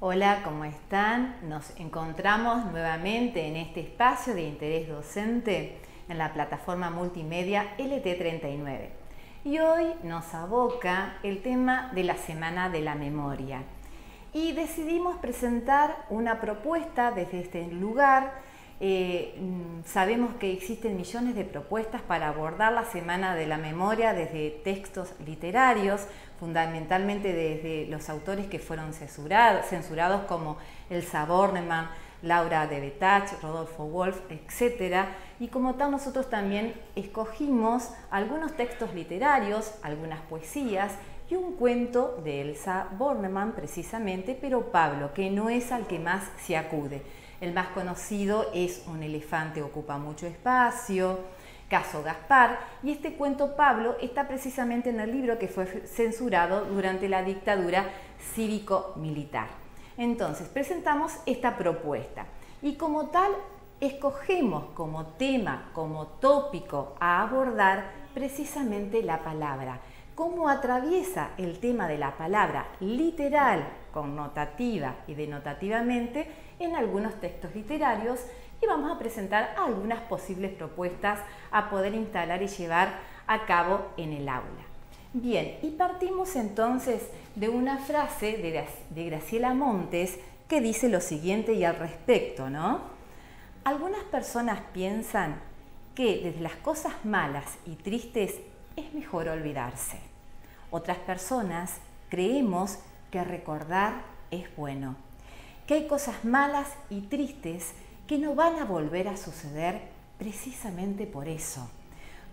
Hola, ¿cómo están? Nos encontramos nuevamente en este espacio de interés docente en la plataforma multimedia LT39. Y hoy nos aboca el tema de la Semana de la Memoria. Y decidimos presentar una propuesta desde este lugar. Sabemos que existen millones de propuestas para abordar la Semana de la Memoria desde textos literarios, fundamentalmente desde los autores que fueron censurados como Elsa Bornemann, Laura de Betach, Rodolfo Wolff, etc. Y como tal nosotros también escogimos algunos textos literarios, algunas poesías y un cuento de Elsa Bornemann precisamente, pero Pablo, que no es al que más se acude. El más conocido es Un elefante ocupa mucho espacio, Caso Gaspar, y este cuento Pablo está precisamente en el libro que fue censurado durante la dictadura cívico-militar. Entonces presentamos esta propuesta y como tal escogemos como tema, como tópico a abordar precisamente la palabra. Cómo atraviesa el tema de la palabra literal, connotativa y denotativamente en algunos textos literarios, y vamos a presentar algunas posibles propuestas a poder instalar y llevar a cabo en el aula. Bien, y partimos entonces de una frase de Graciela Montes que dice lo siguiente y al respecto, ¿no? Algunas personas piensan que desde las cosas malas y tristes es mejor olvidarse. Otras personas creemos que recordar es bueno, que hay cosas malas y tristes que no van a volver a suceder precisamente por eso,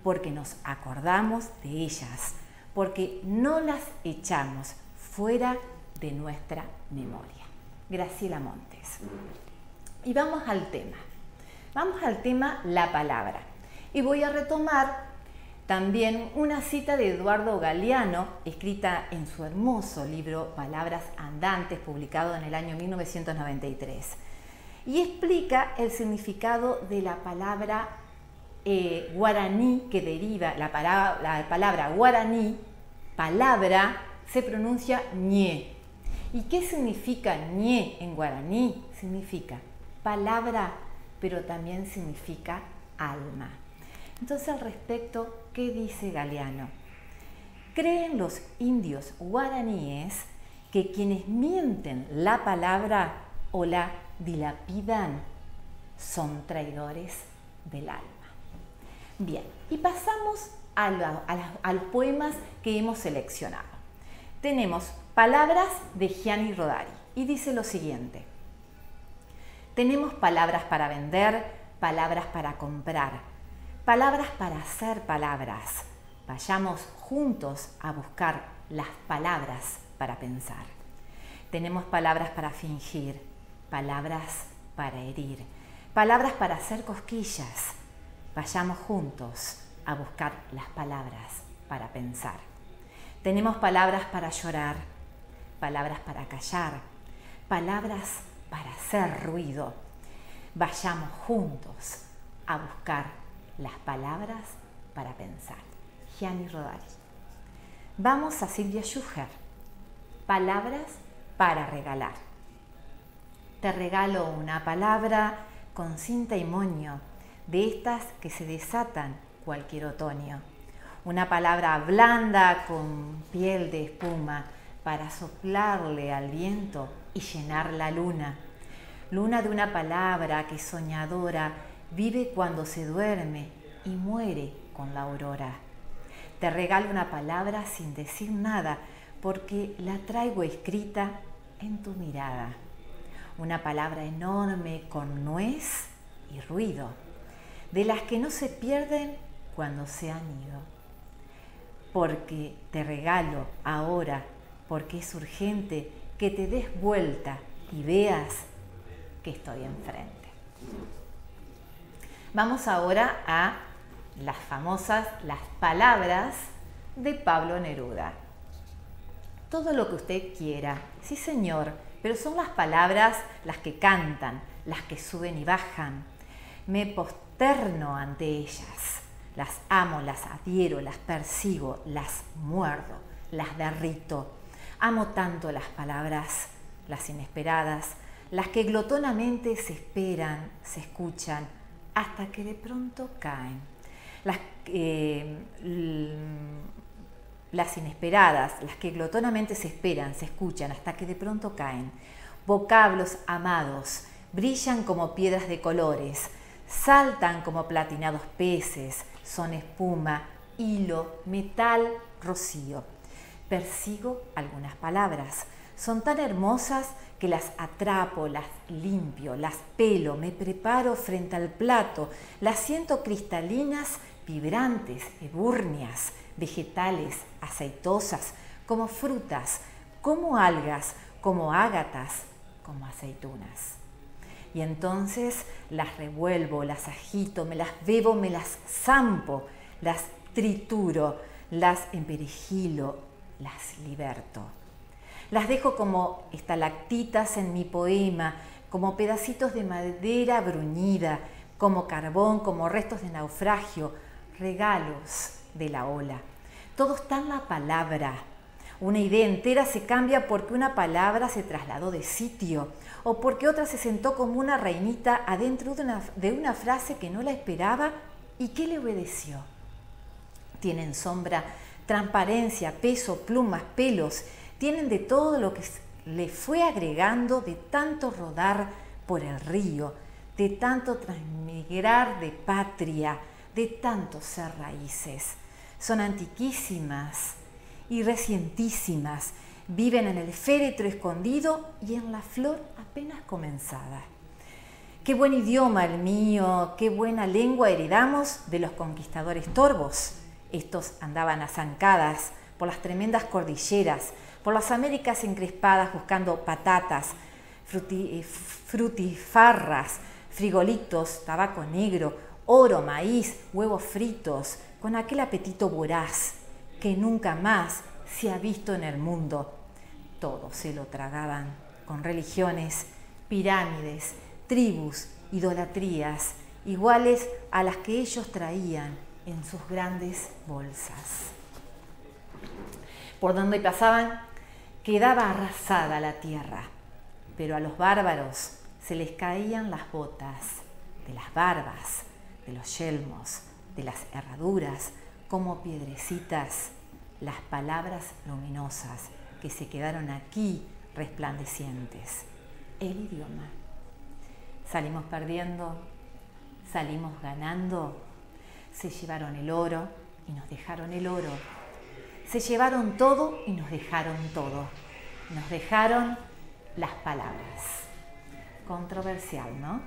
porque nos acordamos de ellas, porque no las echamos fuera de nuestra memoria. Graciela Montes. Y vamos al tema la palabra. Y voy a retomar también una cita de Eduardo Galeano, escrita en su hermoso libro Palabras Andantes, publicado en el año 1993. Y explica el significado de la palabra guaraní que deriva, la palabra guaraní, palabra, se pronuncia ñe. ¿Y qué significa ñe en guaraní? Significa palabra, pero también significa alma. Entonces, al respecto, ¿qué dice Galeano? Creen los indios guaraníes que quienes mienten la palabra o la dilapidan son traidores del alma. Bien, y pasamos a los poemas que hemos seleccionado. Tenemos palabras de Gianni Rodari y dice lo siguiente: tenemos palabras para vender, palabras para comprar, palabras para hacer palabras. Vayamos juntos a buscar las palabras para pensar. Tenemos palabras para fingir, palabras para herir, palabras para hacer cosquillas. Vayamos juntos a buscar las palabras para pensar. Tenemos palabras para llorar, palabras para callar, palabras para hacer ruido. Vayamos juntos a buscar las palabras para pensar. Gianni Rodari. Vamos a Silvia Schuher. Palabras para regalar. Te regalo una palabra con cinta y moño, de estas que se desatan cualquier otoño. Una palabra blanda con piel de espuma para soplarle al viento y llenar la luna. Luna de una palabra que soñadora vive cuando se duerme y muere con la aurora. Te regalo una palabra sin decir nada, porque la traigo escrita en tu mirada. Una palabra enorme con nuez y ruido, de las que no se pierden cuando se han ido. Porque te regalo ahora, porque es urgente que te des vuelta y veas que estoy enfrente. Vamos ahora a las palabras de Pablo Neruda. Todo lo que usted quiera, sí señor, pero son las palabras las que cantan, las que suben y bajan. Me posterno ante ellas, las amo, las adhiero, las persigo, las muerdo, las derrito. Amo tanto las palabras las inesperadas, las que glotonamente se esperan, se escuchan, hasta que de pronto caen. Las inesperadas, las que glotonamente se esperan, se escuchan, hasta que de pronto caen. Vocablos amados, brillan como piedras de colores, saltan como platinados peces, son espuma, hilo, metal, rocío. Persigo algunas palabras, son tan hermosas que las atrapo, las limpio, las pelo, me preparo frente al plato, las siento cristalinas, vibrantes, ebúrneas, vegetales, aceitosas, como frutas, como algas, como ágatas, como aceitunas. Y entonces las revuelvo, las agito, me las bebo, me las zampo, las trituro, las emperejilo, las liberto. Las dejo como estalactitas en mi poema, como pedacitos de madera bruñida, como carbón, como restos de naufragio, regalos de la ola. Todo está en la palabra. Una idea entera se cambia porque una palabra se trasladó de sitio o porque otra se sentó como una reinita adentro de una frase que no la esperaba y que le obedeció. Tienen sombra, transparencia, peso, plumas, pelos. Tienen de todo lo que le fue agregando de tanto rodar por el río, de tanto transmigrar de patria, de tanto ser raíces. Son antiquísimas y recientísimas, viven en el féretro escondido y en la flor apenas comenzada. Qué buen idioma el mío, qué buena lengua heredamos de los conquistadores torbos. Estos andaban a zancadas por las tremendas cordilleras, por las Américas encrespadas buscando patatas, frutifarras, frigolitos, tabaco negro, oro, maíz, huevos fritos, con aquel apetito voraz que nunca más se ha visto en el mundo. Todo se lo tragaban con religiones, pirámides, tribus, idolatrías, iguales a las que ellos traían en sus grandes bolsas. Por donde pasaban quedaba arrasada la tierra, pero a los bárbaros se les caían las botas de las barbas, de los yelmos, de las herraduras, como piedrecitas, las palabras luminosas que se quedaron aquí resplandecientes. El idioma. Salimos perdiendo, salimos ganando, se llevaron el oro y nos dejaron el oro. Se llevaron todo y nos dejaron todo. Nos dejaron las palabras. Controversial, ¿no?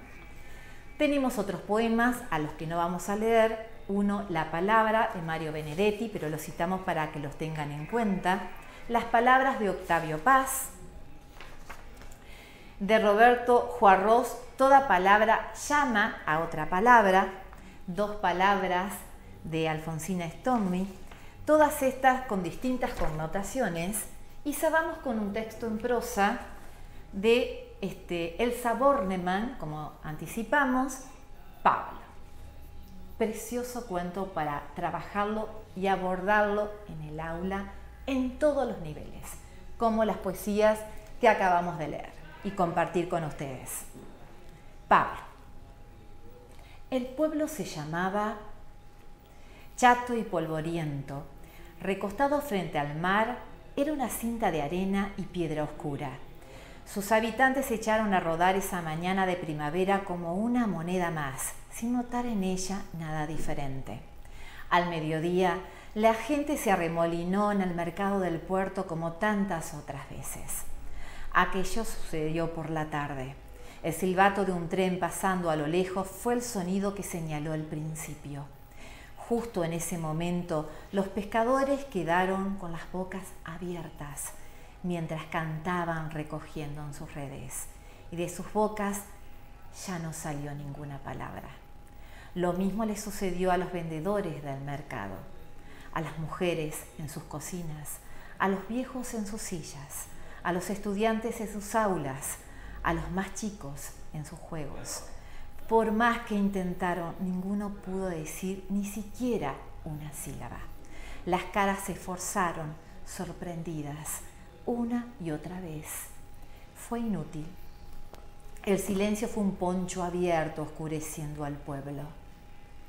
Tenemos otros poemas a los que no vamos a leer. Uno, La palabra, de Mario Benedetti, pero lo citamos para que los tengan en cuenta. Las palabras, de Octavio Paz. De Roberto Juarros, Toda palabra llama a otra palabra. Dos palabras, de Alfonsina Storni. Todas estas con distintas connotaciones. Y cerramos con un texto en prosa de Elsa Bornemann, como anticipamos, Pablo. Precioso cuento para trabajarlo y abordarlo en el aula en todos los niveles, como las poesías que acabamos de leer y compartir con ustedes. Pablo. El pueblo se llamaba chato y polvoriento. Recostado frente al mar, era una cinta de arena y piedra oscura. Sus habitantes se echaron a rodar esa mañana de primavera como una moneda más, sin notar en ella nada diferente. Al mediodía, la gente se arremolinó en el mercado del puerto como tantas otras veces. Aquello sucedió por la tarde. El silbato de un tren pasando a lo lejos fue el sonido que señaló el principio. Justo en ese momento, los pescadores quedaron con las bocas abiertas, mientras cantaban recogiendo en sus redes, y de sus bocas ya no salió ninguna palabra. Lo mismo le sucedió a los vendedores del mercado, a las mujeres en sus cocinas, a los viejos en sus sillas, a los estudiantes en sus aulas, a los más chicos en sus juegos. Por más que intentaron, ninguno pudo decir ni siquiera una sílaba. Las caras se esforzaron, sorprendidas, una y otra vez. fue inútil. El silencio fue un poncho abierto oscureciendo al pueblo.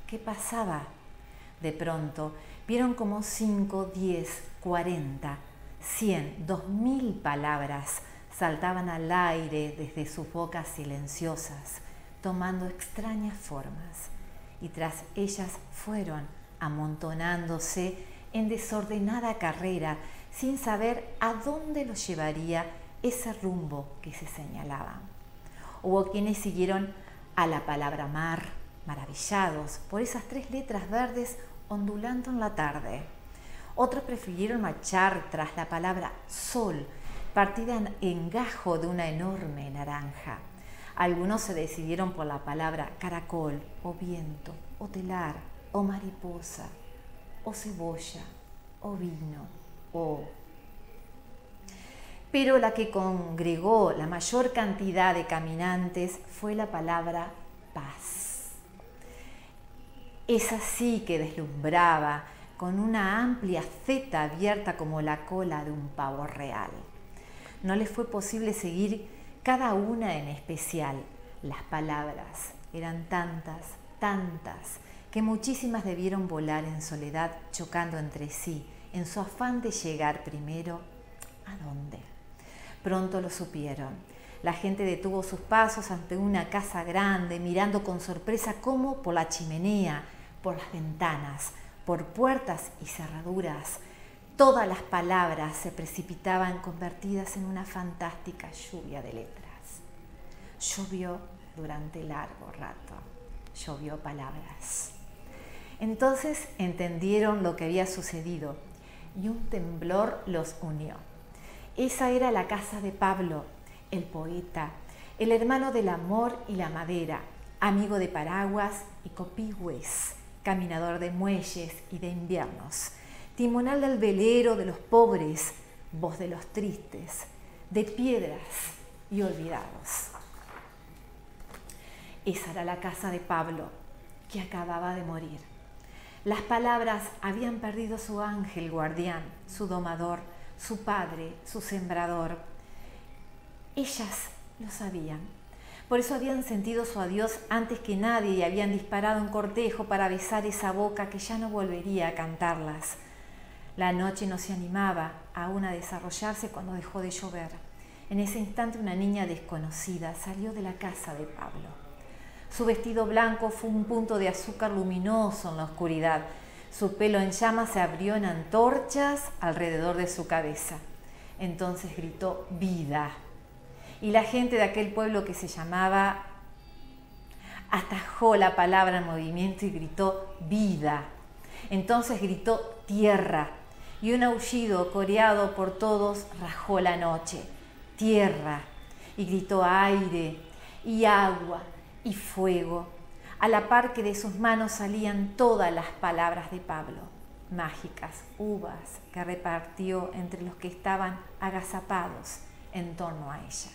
¿Qué pasaba? De pronto vieron como 5, 10, 40, 100, 2000 palabras saltaban al aire desde sus bocas silenciosas, tomando extrañas formas, y tras ellas fueron amontonándose en desordenada carrera, sin saber a dónde los llevaría ese rumbo que se señalaba. Hubo quienes siguieron a la palabra mar, maravillados por esas 3 letras verdes ondulando en la tarde. Otros prefirieron marchar tras la palabra sol, partida en gajo de una enorme naranja. Algunos se decidieron por la palabra caracol, o viento, o telar, o mariposa, o cebolla, o vino, o... Pero la que congregó la mayor cantidad de caminantes fue la palabra paz. Esa sí que deslumbraba, con una amplia feta abierta como la cola de un pavo real. No les fue posible seguir cada una en especial. Las palabras eran tantas, que muchísimas debieron volar en soledad, chocando entre sí, en su afán de llegar primero ¿a dónde? Pronto lo supieron. La gente detuvo sus pasos ante una casa grande, mirando con sorpresa cómo por la chimenea, por las ventanas, por puertas y cerraduras, todas las palabras se precipitaban convertidas en una fantástica lluvia de letras. Llovió durante largo rato, llovió palabras. Entonces entendieron lo que había sucedido y un temblor los unió. Esa era la casa de Pablo, el poeta, el hermano del amor y la madera, amigo de paraguas y copigües, caminador de muelles y de inviernos, timonel del velero de los pobres, voz de los tristes, de piedras y olvidados. Esa era la casa de Pablo, que acababa de morir. Las palabras habían perdido su ángel guardián, su domador, su padre, su sembrador. Ellas lo sabían. Por eso habían sentido su adiós antes que nadie y habían disparado en cortejo para besar esa boca que ya no volvería a cantarlas. La noche no se animaba aún a desarrollarse cuando dejó de llover. En ese instante una niña desconocida salió de la casa de Pablo. Su vestido blanco fue un punto de azúcar luminoso en la oscuridad. Su pelo en llamas se abrió en antorchas alrededor de su cabeza. Entonces gritó vida. Y la gente de aquel pueblo que se llamaba atajó la palabra en movimiento y gritó vida. Entonces gritó tierra. Y un aullido coreado por todos rajó la noche. Tierra. Y gritó aire y agua y fuego. A la par que de sus manos salían todas las palabras de Pablo, mágicas uvas que repartió entre los que estaban agazapados en torno a ella.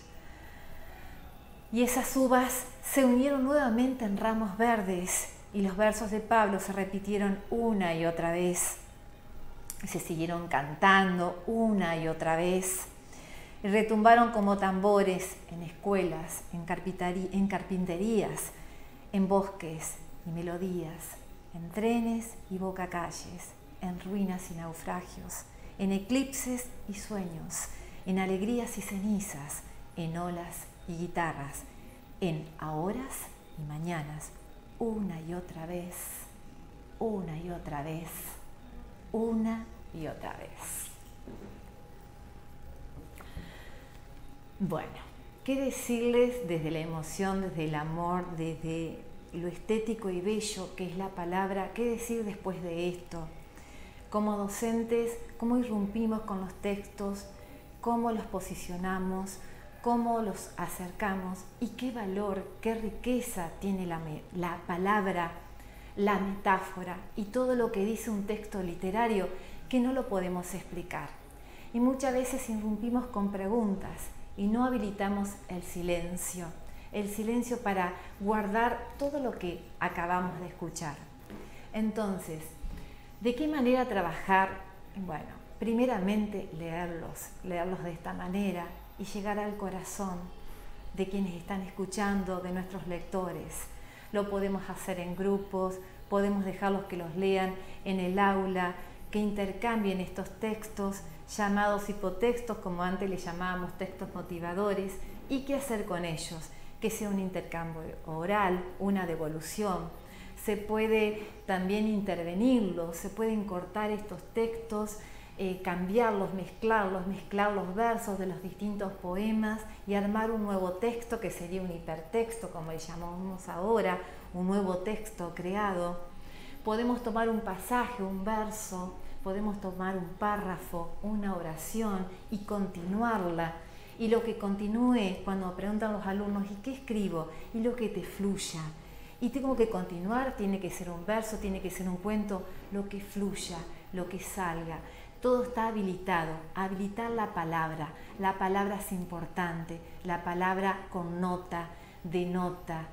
Y esas uvas se unieron nuevamente en ramos verdes y los versos de Pablo se repitieron una y otra vez. Se siguieron cantando una y otra vez. Y retumbaron como tambores en escuelas, en carpinterías, en bosques y melodías, en trenes y bocacalles, en ruinas y naufragios, en eclipses y sueños, en alegrías y cenizas, en olas y guitarras, en ahoras y mañanas, una y otra vez, una y otra vez, una y otra vez. Bueno, ¿qué decirles desde la emoción, desde el amor, desde lo estético y bello que es la palabra? ¿Qué decir después de esto? Como docentes, ¿cómo irrumpimos con los textos? ¿Cómo los posicionamos? ¿Cómo los acercamos? ¿Y qué valor, qué riqueza tiene la palabra, la metáfora y todo lo que dice un texto literario que no lo podemos explicar? Y muchas veces irrumpimos con preguntas y no habilitamos el silencio para guardar todo lo que acabamos de escuchar. Entonces, ¿de qué manera trabajar? Bueno, primeramente leerlos de esta manera, y llegar al corazón de quienes están escuchando, de nuestros lectores. Lo podemos hacer en grupos, podemos dejarlos que los lean en el aula, que intercambien estos textos llamados hipotextos, como antes les llamábamos textos motivadores, y qué hacer con ellos, que sea un intercambio oral, una devolución. Se puede también intervenirlos, se pueden cortar estos textos, cambiarlos, mezclar los versos de los distintos poemas y armar un nuevo texto que sería un hipertexto, como le llamamos ahora, un nuevo texto creado. Podemos tomar un pasaje, un verso, podemos tomar un párrafo, una oración y continuarla. Y lo que continúe, cuando preguntan los alumnos, ¿y qué escribo? Y lo que te fluya. Y tengo que continuar, tiene que ser un verso, tiene que ser un cuento, lo que fluya, lo que salga. Todo está habilitado. Habilitar la palabra es importante, la palabra connota, denota,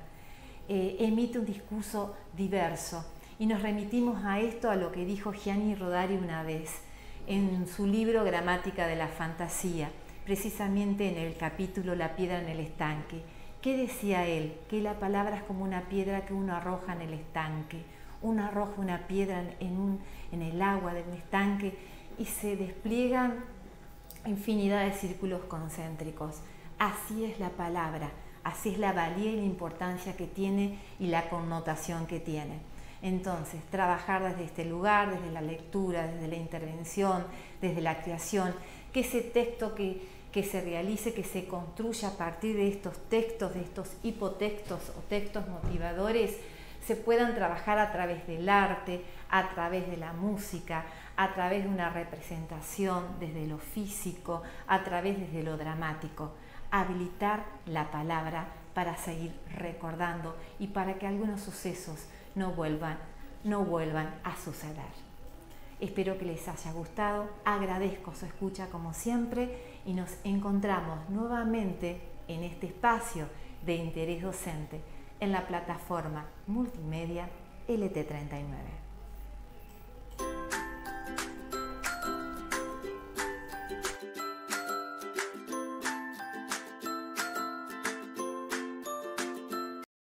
emite un discurso diverso. Y nos remitimos a esto, a lo que dijo Gianni Rodari una vez en su libro Gramática de la Fantasía, precisamente en el capítulo La piedra en el estanque. ¿Qué decía él? Que la palabra es como una piedra que uno arroja en el estanque. Uno arroja una piedra en el agua del estanque y se despliegan infinidad de círculos concéntricos. Así es la palabra, así es la valía y la importancia que tiene y la connotación que tiene. Entonces, trabajar desde este lugar, desde la lectura, desde la intervención, desde la creación, que ese texto que se realice, que se construya a partir de estos textos, de estos hipotextos o textos motivadores, se puedan trabajar a través del arte, a través de la música, a través de una representación desde lo físico, a través desde lo dramático. Habilitar la palabra para seguir recordando y para que algunos sucesos no vuelvan a suceder. Espero que les haya gustado, agradezco su escucha como siempre y nos encontramos nuevamente en este espacio de interés docente en la plataforma multimedia LT39.